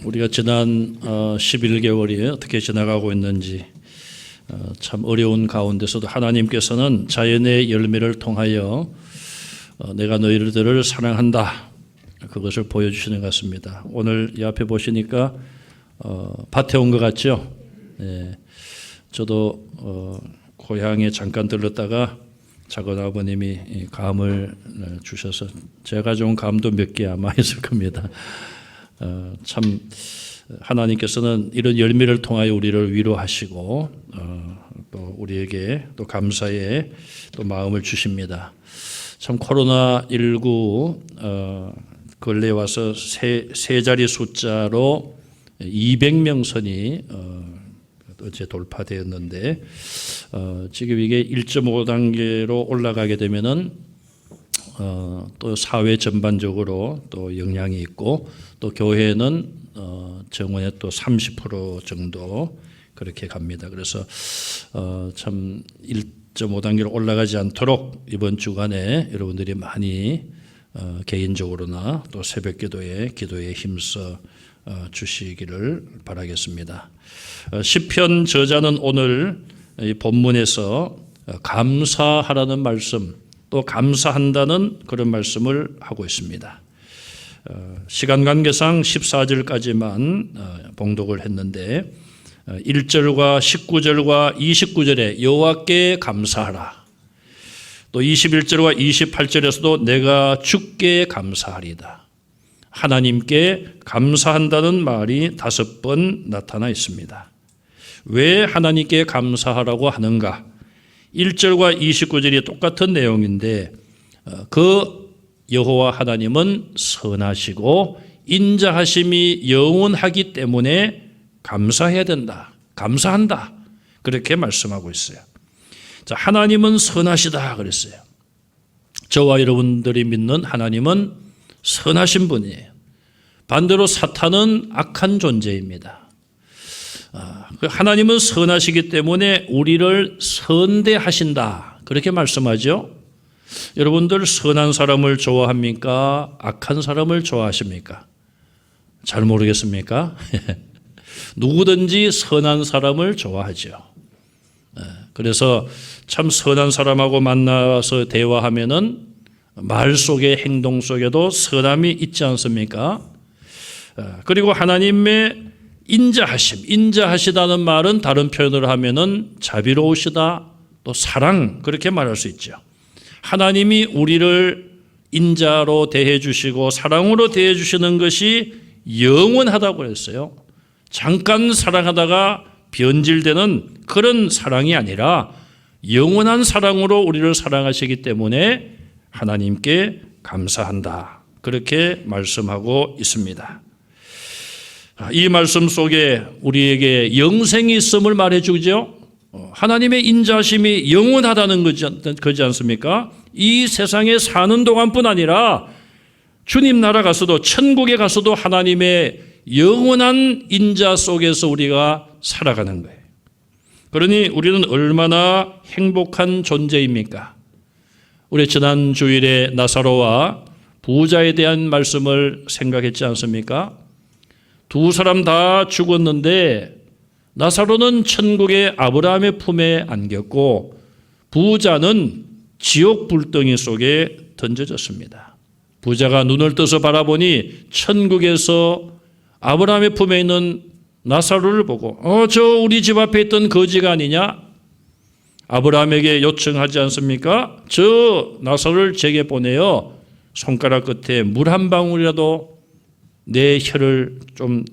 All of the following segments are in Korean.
우리가 지난 11개월이 어떻게 지나가고 있는지 참 어려운 가운데서도 하나님께서는 자연의 열매를 통하여 내가 너희들을 사랑한다, 그것을 보여주시는 것 같습니다. 오늘 이 앞에 보시니까 밭에 온 것 같죠? 네. 저도 고향에 잠깐 들렀다가 작은 아버님이 감을 주셔서 제가 가져온 감도 몇 개 아마 있을 겁니다. 참 하나님께서는 이런 열매를 통하여 우리를 위로하시고 또 우리에게 또 감사의 또 마음을 주십니다. 참 코로나19 근래에 와서 세 자리 숫자로 200명 선이 어제 돌파되었는데 지금 이게 1.5단계로 올라가게 되면은 또 사회 전반적으로 또 영향이 있고 또 교회는 정원의 또 30% 정도 그렇게 갑니다. 그래서 참 1.5단계로 올라가지 않도록 이번 주간에 여러분들이 많이 개인적으로나 또 새벽 기도에 힘써 주시기를 바라겠습니다. 시편 저자는 오늘 이 본문에서 감사하라는 말씀, 또 감사한다는 그런 말씀을 하고 있습니다. 시간 관계상 14절까지만 봉독을 했는데 1절과 19절과 29절에 여호와께 감사하라, 또 21절과 28절에서도 내가 주께 감사하리다, 하나님께 감사한다는 말이 5번 나타나 있습니다. 왜 하나님께 감사하라고 하는가? 1절과 29절이 똑같은 내용인데 그 여호와 하나님은 선하시고 인자하심이 영원하기 때문에 감사해야 된다, 감사한다, 그렇게 말씀하고 있어요. 자, 하나님은 선하시다 그랬어요. 저와 여러분들이 믿는 하나님은 선하신 분이에요. 반대로 사탄은 악한 존재입니다. 하나님은 선하시기 때문에 우리를 선대하신다, 그렇게 말씀하죠. 여러분들 선한 사람을 좋아합니까? 악한 사람을 좋아하십니까? 잘 모르겠습니까? 누구든지 선한 사람을 좋아하죠. 그래서 참 선한 사람하고 만나서 대화하면은 말 속에 행동 속에도 선함이 있지 않습니까? 그리고 하나님의 인자하시다는 말은 다른 표현으로 하면은 자비로우시다, 또 사랑, 그렇게 말할 수 있죠. 하나님이 우리를 인자로 대해 주시고 사랑으로 대해 주시는 것이 영원하다고 했어요. 잠깐 사랑하다가 변질되는 그런 사랑이 아니라 영원한 사랑으로 우리를 사랑하시기 때문에 하나님께 감사한다, 그렇게 말씀하고 있습니다. 이 말씀 속에 우리에게 영생이 있음을 말해주죠. 하나님의 인자심이 영원하다는 거지 않습니까? 이 세상에 사는 동안뿐 아니라 주님 나라 가서도, 천국에 가서도 하나님의 영원한 인자 속에서 우리가 살아가는 거예요. 그러니 우리는 얼마나 행복한 존재입니까? 우리 지난 주일에 나사로와 부자에 대한 말씀을 생각했지 않습니까? 두 사람 다 죽었는데 나사로는 천국의 아브라함의 품에 안겼고 부자는 지옥 불덩이 속에 던져졌습니다. 부자가 눈을 떠서 바라보니 천국에서 아브라함의 품에 있는 나사로를 보고 저 우리 집 앞에 있던 거지가 아니냐? 아브라함에게 요청하지 않습니까? 저 나사로를 제게 보내어 손가락 끝에 물 한 방울이라도 내 혀를 좀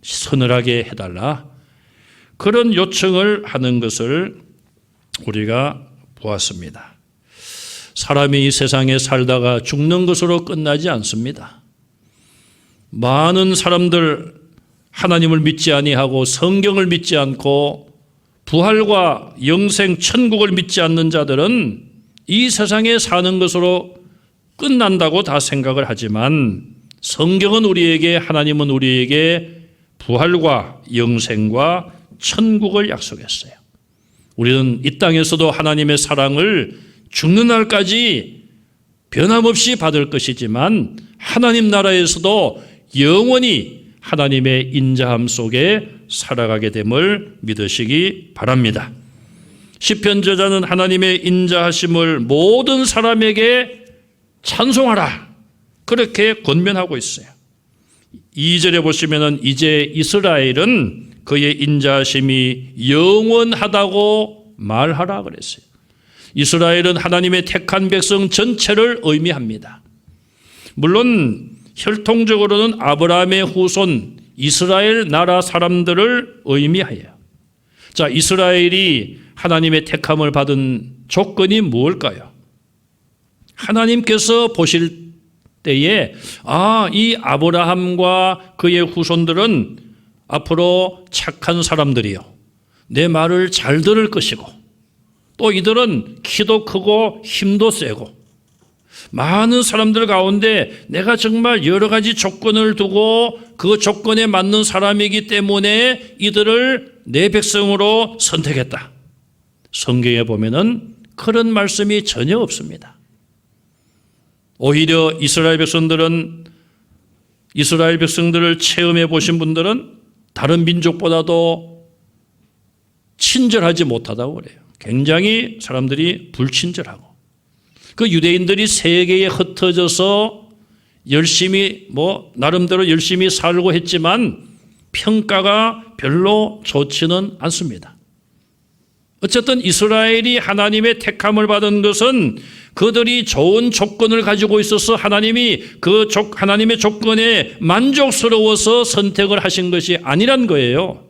서늘하게 해달라, 그런 요청을 하는 것을 우리가 보았습니다. 사람이 이 세상에 살다가 죽는 것으로 끝나지 않습니다. 많은 사람들, 하나님을 믿지 아니하고 성경을 믿지 않고 부활과 영생 천국을 믿지 않는 자들은 이 세상에 사는 것으로 끝난다고 다 생각을 하지만 성경은 우리에게, 하나님은 우리에게 부활과 영생과 천국을 약속했어요. 우리는 이 땅에서도 하나님의 사랑을 죽는 날까지 변함없이 받을 것이지만 하나님 나라에서도 영원히 하나님의 인자함 속에 살아가게 됨을 믿으시기 바랍니다. 시편 저자는 하나님의 인자하심을 모든 사람에게 찬송하라, 그렇게 권면하고 있어요. 2절에 보시면은 이제 이스라엘은 그의 인자하심이 영원하다고 말하라 그랬어요. 이스라엘은 하나님의 택한 백성 전체를 의미합니다. 물론 혈통적으로는 아브라함의 후손 이스라엘 나라 사람들을 의미하여, 자, 이스라엘이 하나님의 택함을 받은 조건이 무엇일까요? 하나님께서 보실 때에 이 아브라함과 그의 후손들은 앞으로 착한 사람들이요, 내 말을 잘 들을 것이고, 또 이들은 키도 크고 힘도 세고, 많은 사람들 가운데 내가 정말 여러 가지 조건을 두고 그 조건에 맞는 사람이기 때문에 이들을 내 백성으로 선택했다. 성경에 보면은 그런 말씀이 전혀 없습니다. 오히려 이스라엘 백성들을 체험해 보신 분들은 다른 민족보다도 친절하지 못하다고 그래요. 굉장히 사람들이 불친절하고, 그 유대인들이 세계에 흩어져서 열심히 나름대로 열심히 살고 했지만 평가가 별로 좋지는 않습니다. 어쨌든 이스라엘이 하나님의 택함을 받은 것은 그들이 좋은 조건을 가지고 있어서 하나님이 하나님의 조건에 만족스러워서 선택을 하신 것이 아니란 거예요.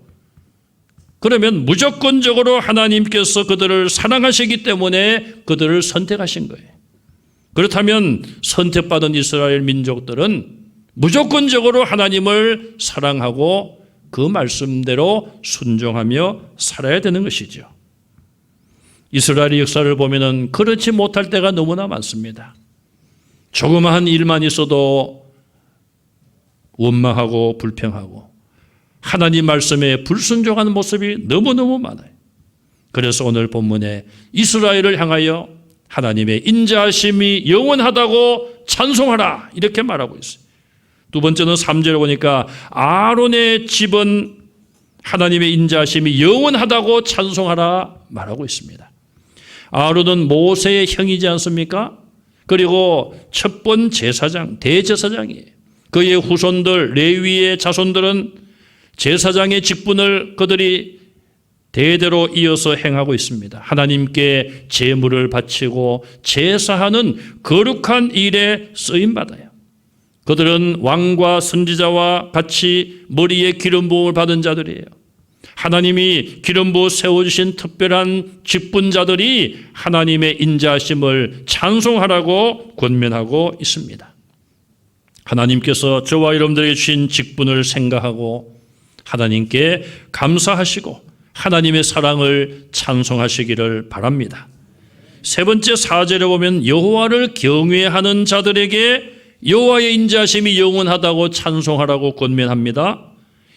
그러면 무조건적으로 하나님께서 그들을 사랑하시기 때문에 그들을 선택하신 거예요. 그렇다면 선택받은 이스라엘 민족들은 무조건적으로 하나님을 사랑하고 그 말씀대로 순종하며 살아야 되는 것이죠. 이스라엘의 역사를 보면은 그렇지 못할 때가 너무나 많습니다. 조그마한 일만 있어도 원망하고 불평하고 하나님 말씀에 불순종하는 모습이 너무너무 많아요. 그래서 오늘 본문에 이스라엘을 향하여 하나님의 인자하심이 영원하다고 찬송하라, 이렇게 말하고 있어요. 두 번째는 3절에 보니까 아론의 집은 하나님의 인자하심이 영원하다고 찬송하라 말하고 있습니다. 아론은 모세의 형이지 않습니까? 그리고 첫 제사장, 대제사장이에요. 그의 후손들, 레위의 자손들은 제사장의 직분을 그들이 대대로 이어서 행하고 있습니다. 하나님께 제물을 바치고 제사하는 거룩한 일에 쓰임받아요. 그들은 왕과 선지자와 같이 머리에 기름 부음을 받은 자들이에요. 하나님이 기름 부어 세워주신 특별한 직분자들이 하나님의 인자하심을 찬송하라고 권면하고 있습니다. 하나님께서 저와 여러분들에게 주신 직분을 생각하고 하나님께 감사하시고 하나님의 사랑을 찬송하시기를 바랍니다. 세 번째 4절에 보면 여호와를 경외하는 자들에게 여호와의 인자하심이 영원하다고 찬송하라고 권면합니다.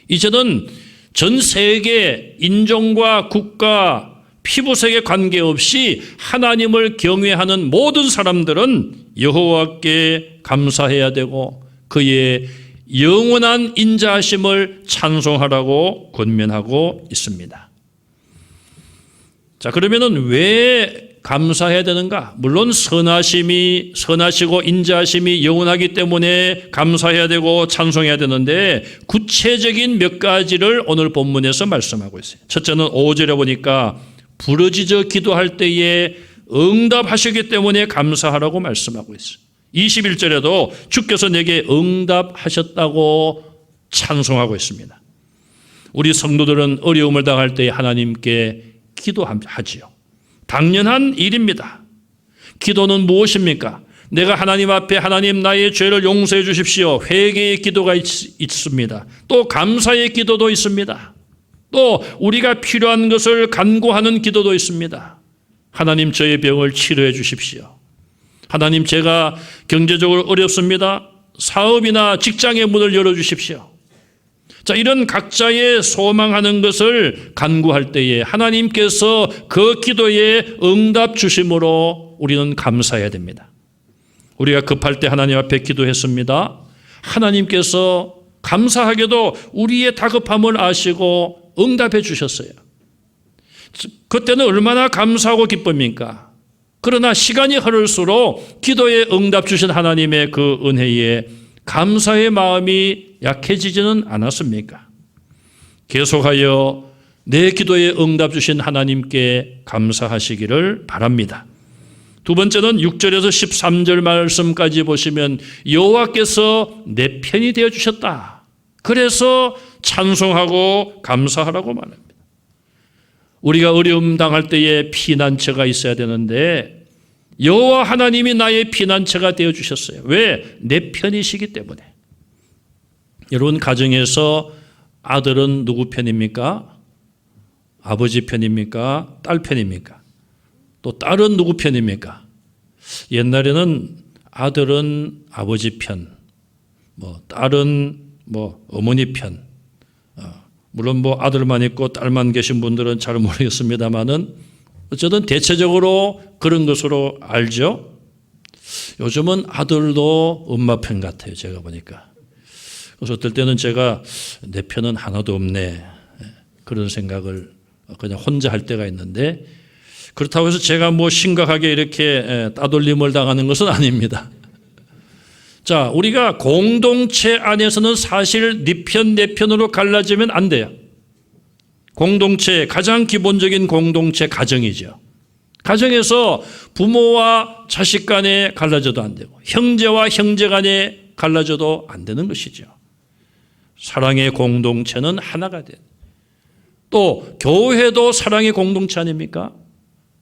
이제는 전 세계 인종과 국가, 피부색에 관계없이 하나님을 경외하는 모든 사람들은 여호와께 감사해야 되고 그의 영원한 인자하심을 찬송하라고 권면하고 있습니다. 자, 그러면은 왜 감사해야 되는가? 물론 선하시고 인자하심이 영원하기 때문에 감사해야 되고 찬송해야 되는데 구체적인 몇 가지를 오늘 본문에서 말씀하고 있어요. 첫째는 5절에 보니까 부르짖어 기도할 때에 응답하시기 때문에 감사하라고 말씀하고 있어요. 21절에도 주께서 내게 응답하셨다고 찬송하고 있습니다. 우리 성도들은 어려움을 당할 때 하나님께 기도하지요. 당연한 일입니다. 기도는 무엇입니까? 내가 하나님 앞에 하나님 나의 죄를 용서해 주십시오. 회개의 기도가 있습니다. 또 감사의 기도도 있습니다. 또 우리가 필요한 것을 간구하는 기도도 있습니다. 하나님 저의 병을 치료해 주십시오. 하나님 제가 경제적으로 어렵습니다. 사업이나 직장의 문을 열어주십시오. 자, 이런 각자의 소망하는 것을 간구할 때에 하나님께서 그 기도에 응답 주심으로 우리는 감사해야 됩니다. 우리가 급할 때 하나님 앞에 기도했습니다. 하나님께서 감사하게도 우리의 다급함을 아시고 응답해 주셨어요. 그때는 얼마나 감사하고 기쁩니까? 그러나 시간이 흐를수록 기도에 응답 주신 하나님의 그 은혜에 감사의 마음이 약해지지는 않았습니까? 계속하여 내 기도에 응답 주신 하나님께 감사하시기를 바랍니다. 두 번째는 6절에서 13절 말씀까지 보시면 여호와께서 내 편이 되어 주셨다. 그래서 찬송하고 감사하라고 말합니다. 우리가 어려움 당할 때에 피난처가 있어야 되는데 여호와 하나님이 나의 피난처가 되어 주셨어요. 왜? 내 편이시기 때문에. 여러분 가정에서 아들은 누구 편입니까? 아버지 편입니까? 딸 편입니까? 또 딸은 누구 편입니까? 옛날에는 아들은 아버지 편, 딸은 어머니 편. 물론 아들만 있고 딸만 계신 분들은 잘 모르겠습니다만은 어쨌든 대체적으로 그런 것으로 알죠. 요즘은 아들도 엄마 편 같아요. 제가 보니까. 그래서 어떨 때는 제가 내 편은 하나도 없네. 그런 생각을 그냥 혼자 할 때가 있는데 그렇다고 해서 제가 심각하게 이렇게 따돌림을 당하는 것은 아닙니다. 자, 우리가 공동체 안에서는 사실 네 편, 내 편으로 갈라지면 안 돼요. 공동체, 가장 기본적인 공동체 가정이죠. 가정에서 부모와 자식 간에 갈라져도 안 되고 형제와 형제 간에 갈라져도 안 되는 것이죠. 사랑의 공동체는 하나가 돼요. 또 교회도 사랑의 공동체 아닙니까?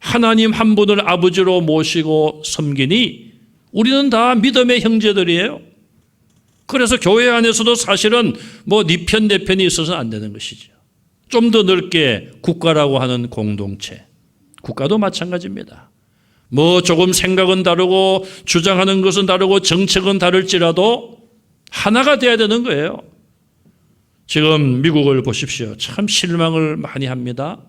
하나님 한 분을 아버지로 모시고 섬기니 우리는 다 믿음의 형제들이에요. 그래서 교회 안에서도 사실은 네 편, 내 편이 있어서는 안 되는 것이죠. 좀 더 넓게 국가라고 하는 공동체. 국가도 마찬가지입니다. 조금 생각은 다르고 주장하는 것은 다르고 정책은 다를지라도 하나가 돼야 되는 거예요. 지금 미국을 보십시오. 참 실망을 많이 합니다.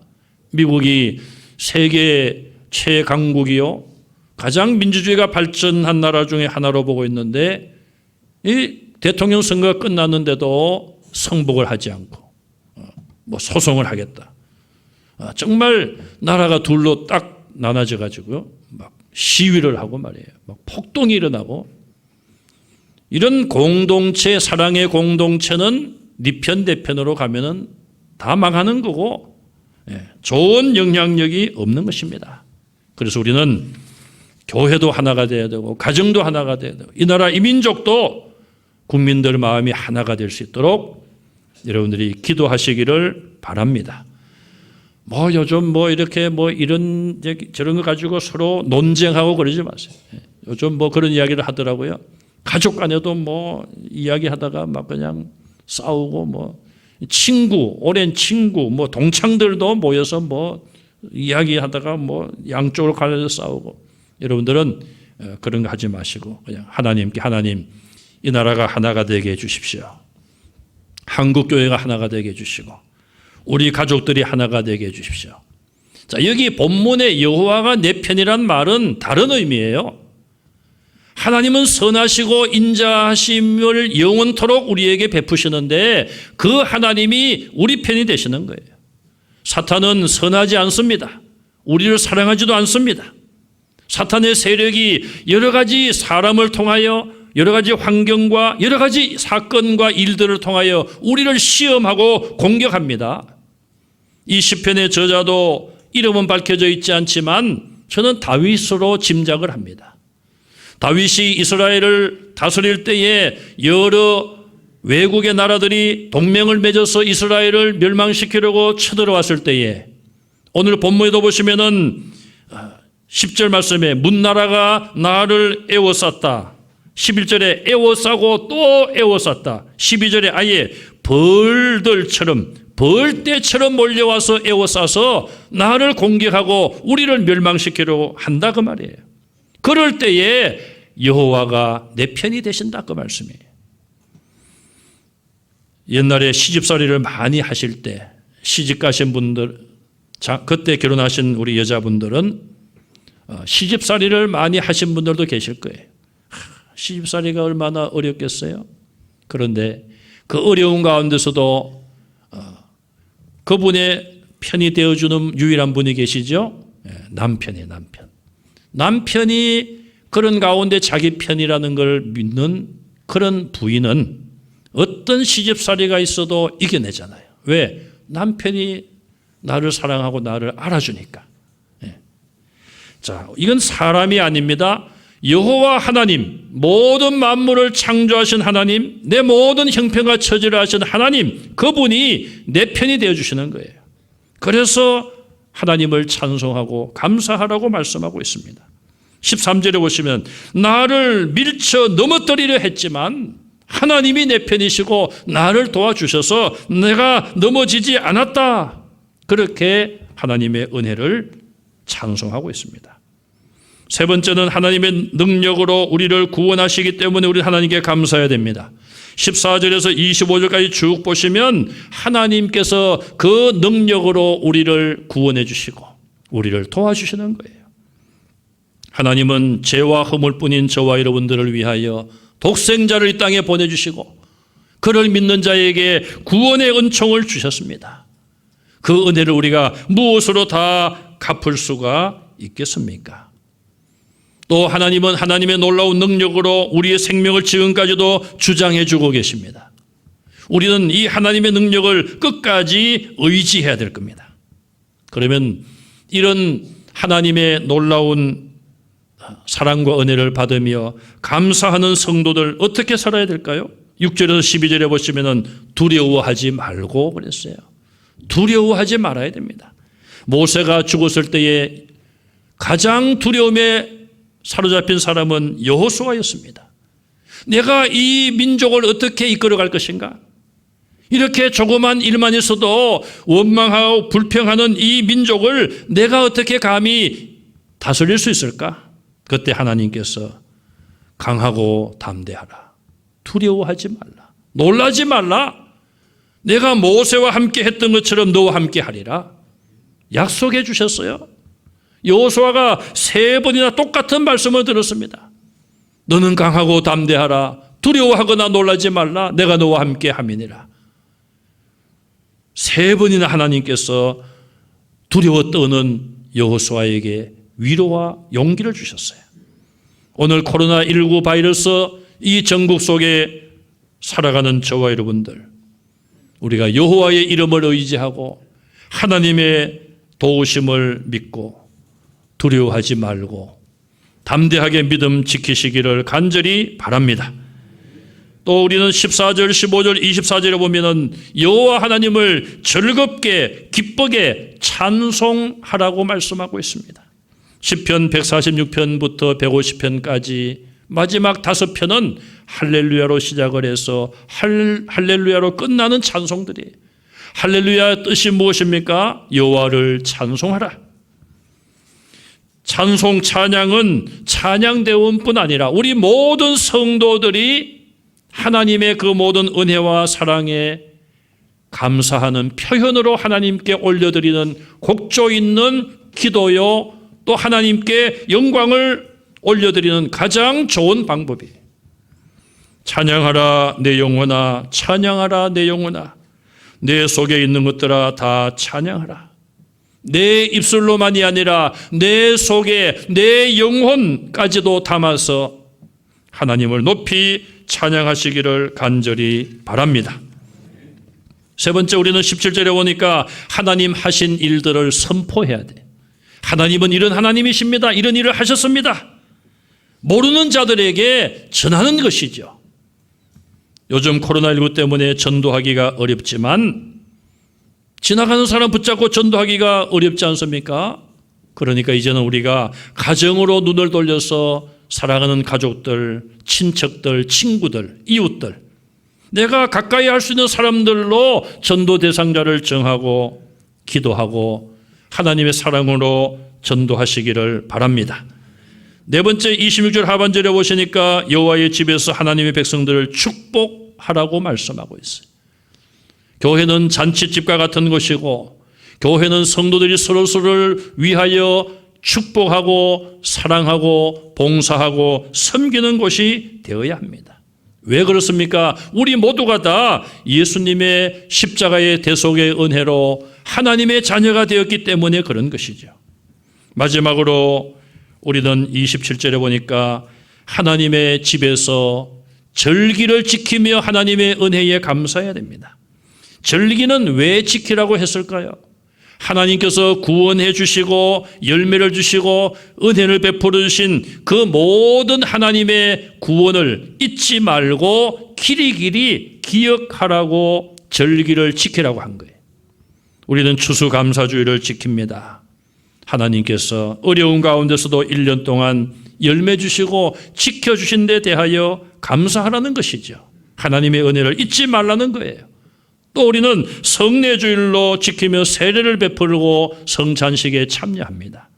미국이 세계 최강국이요. 가장 민주주의가 발전한 나라 중에 하나로 보고 있는데 이 대통령 선거가 끝났는데도 성복을 하지 않고 소송을 하겠다. 정말 나라가 둘로 딱 나눠져 가지고요. 시위를 하고 말이에요. 폭동이 일어나고 이런 공동체, 사랑의 공동체는 네 편, 내 편으로 가면은 다 망하는 거고 좋은 영향력이 없는 것입니다. 그래서 우리는 교회도 하나가 돼야 되고 가정도 하나가 돼야 되고 이 나라 이민족도 국민들 마음이 하나가 될 수 있도록 여러분들이 기도하시기를 바랍니다. 요즘 이렇게 이런 저런 거 가지고 서로 논쟁하고 그러지 마세요. 요즘 그런 이야기를 하더라고요. 가족 간에도 이야기하다가 그냥 싸우고 친구, 오랜 친구, 동창들도 모여서 이야기하다가 양쪽으로 갈라져 싸우고 여러분들은 그런 거 하지 마시고 그냥 하나님께 하나님 이 나라가 하나가 되게 해주십시오. 한국교회가 하나가 되게 해주시고 우리 가족들이 하나가 되게 해주십시오. 자, 여기 본문에 여호와가 내 편이란 말은 다른 의미예요. 하나님은 선하시고 인자하심을 영원토록 우리에게 베푸시는데 그 하나님이 우리 편이 되시는 거예요. 사탄은 선하지 않습니다. 우리를 사랑하지도 않습니다. 사탄의 세력이 여러 가지 사람을 통하여 여러 가지 환경과 여러 가지 사건과 일들을 통하여 우리를 시험하고 공격합니다. 이 시편의 저자도 이름은 밝혀져 있지 않지만 저는 다윗으로 짐작을 합니다. 다윗이 이스라엘을 다스릴 때에 여러 외국의 나라들이 동맹을 맺어서 이스라엘을 멸망시키려고 쳐들어왔을 때에 오늘 본문에도 보시면은 10절 말씀에 문나라가 나를 에워쌌다. 11절에 에워싸고 또 에워쌌다. 12절에 아예 벌떼처럼 몰려와서 에워싸서 나를 공격하고 우리를 멸망시키려고 한다 그 말이에요. 그럴 때에 여호와가 내 편이 되신다 그 말씀이에요. 옛날에 시집살이를 많이 하실 때 시집 가신 분들, 그때 결혼하신 우리 여자분들은 시집살이를 많이 하신 분들도 계실 거예요. 시집살이가 얼마나 어렵겠어요? 그런데 그 어려운 가운데서도 그분의 편이 되어주는 유일한 분이 계시죠? 남편이에요, 남편. 남편이 그런 가운데 자기 편이라는 걸 믿는 그런 부인은 어떤 시집살이가 있어도 이겨내잖아요. 왜? 남편이 나를 사랑하고 나를 알아주니까. 자, 이건 사람이 아닙니다. 여호와 하나님, 모든 만물을 창조하신 하나님, 내 모든 형편과 처지를 하신 하나님, 그분이 내 편이 되어주시는 거예요. 그래서 하나님을 찬송하고 감사하라고 말씀하고 있습니다. 13절에 보시면 나를 밀쳐 넘어뜨리려 했지만 하나님이 내 편이시고 나를 도와주셔서 내가 넘어지지 않았다. 그렇게 하나님의 은혜를 찬송하고 있습니다. 세 번째는 하나님의 능력으로 우리를 구원하시기 때문에 우리 하나님께 감사해야 됩니다. 14절에서 25절까지 쭉 보시면 하나님께서 그 능력으로 우리를 구원해 주시고 우리를 도와주시는 거예요. 하나님은 죄와 허물뿐인 저와 여러분들을 위하여 독생자를 이 땅에 보내주시고 그를 믿는 자에게 구원의 은총을 주셨습니다. 그 은혜를 우리가 무엇으로 다 갚을 수가 있겠습니까? 또 하나님은 하나님의 놀라운 능력으로 우리의 생명을 지금까지도 주장해 주고 계십니다. 우리는 이 하나님의 능력을 끝까지 의지해야 될 겁니다. 그러면 이런 하나님의 놀라운 사랑과 은혜를 받으며 감사하는 성도들 어떻게 살아야 될까요? 6절에서 12절에 보시면 두려워하지 말고 그랬어요. 두려워하지 말아야 됩니다. 모세가 죽었을 때에 가장 두려움에 사로잡힌 사람은 여호수아였습니다. 내가 이 민족을 어떻게 이끌어갈 것인가? 이렇게 조그만 일만 있어도 원망하고 불평하는 이 민족을 내가 어떻게 감히 다스릴 수 있을까? 그때 하나님께서 강하고 담대하라. 두려워하지 말라. 놀라지 말라. 내가 모세와 함께 했던 것처럼 너와 함께 하리라. 약속해 주셨어요. 여호수아가 3번이나 똑같은 말씀을 들었습니다. 너는 강하고 담대하라. 두려워하거나 놀라지 말라. 내가 너와 함께 함이니라. 3번이나 하나님께서 두려워 떠는 여호수아에게 위로와 용기를 주셨어요. 오늘 코로나19 바이러스 이 전국 속에 살아가는 저와 여러분들, 우리가 여호와의 이름을 의지하고 하나님의 도우심을 믿고 두려워하지 말고 담대하게 믿음 지키시기를 간절히 바랍니다. 또 우리는 14절, 15절, 24절에 보면은 여호와 하나님을 즐겁게 기쁘게 찬송하라고 말씀하고 있습니다. 시편 146편부터 150편까지 마지막 5편은 할렐루야로 시작을 해서 할렐루야로 끝나는 찬송들이에요. 할렐루야 뜻이 무엇입니까? 여호와를 찬송하라. 찬송 찬양은 찬양대원뿐 아니라 우리 모든 성도들이 하나님의 그 모든 은혜와 사랑에 감사하는 표현으로 하나님께 올려드리는 곡조 있는 기도요, 또 하나님께 영광을 올려드리는 가장 좋은 방법이에요. 찬양하라 내 영혼아, 찬양하라 내 영혼아, 내 속에 있는 것들아 다 찬양하라. 내 입술로만이 아니라 내 속에 내 영혼까지도 담아서 하나님을 높이 찬양하시기를 간절히 바랍니다. 세 번째, 우리는 17절에 보니까 하나님 하신 일들을 선포해야 돼. 하나님은 이런 하나님이십니다. 이런 일을 하셨습니다. 모르는 자들에게 전하는 것이죠. 요즘 코로나19 때문에 전도하기가 어렵지만 지나가는 사람 붙잡고 전도하기가 어렵지 않습니까? 그러니까 이제는 우리가 가정으로 눈을 돌려서 사랑하는 가족들, 친척들, 친구들, 이웃들, 내가 가까이 할 수 있는 사람들로 전도 대상자를 정하고 기도하고 하나님의 사랑으로 전도하시기를 바랍니다. 네 번째, 26절 하반절에 보시니까 여호와의 집에서 하나님의 백성들을 축복하라고 말씀하고 있어요. 교회는 잔치집과 같은 것이고 교회는 성도들이 서로서로를 위하여 축복하고 사랑하고 봉사하고 섬기는 곳이 되어야 합니다. 왜 그렇습니까? 우리 모두가 다 예수님의 십자가의 대속의 은혜로 하나님의 자녀가 되었기 때문에 그런 것이죠. 마지막으로 우리는 27절에 보니까 하나님의 집에서 절기를 지키며 하나님의 은혜에 감사해야 됩니다. 절기는 왜 지키라고 했을까요? 하나님께서 구원해 주시고 열매를 주시고 은혜를 베풀어 주신 그 모든 하나님의 구원을 잊지 말고 길이길이 기억하라고 절기를 지키라고 한 거예요. 우리는 추수감사주의를 지킵니다. 하나님께서 어려운 가운데서도 1년 동안 열매 주시고 지켜주신 데 대하여 감사하라는 것이죠. 하나님의 은혜를 잊지 말라는 거예요. 또 우리는 성례주일로 지키며 세례를 베풀고 성찬식에 참여합니다.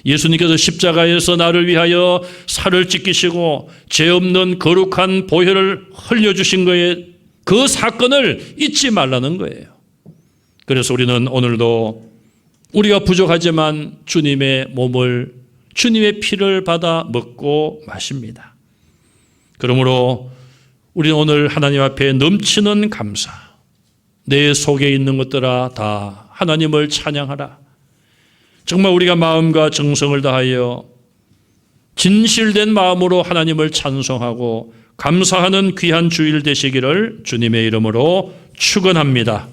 예수님께서 십자가에서 나를 위하여 살을 찢기시고 죄 없는 거룩한 보혈을 흘려주신 거에 그 사건을 잊지 말라는 거예요. 그래서 우리는 오늘도 우리가 부족하지만 주님의 몸을, 주님의 피를 받아 먹고 마십니다. 그러므로 우리는 오늘 하나님 앞에 넘치는 감사, 내 속에 있는 것들아 다 하나님을 찬양하라. 정말 우리가 마음과 정성을 다하여 진실된 마음으로 하나님을 찬송하고 감사하는 귀한 주일 되시기를 주님의 이름으로 축원합니다.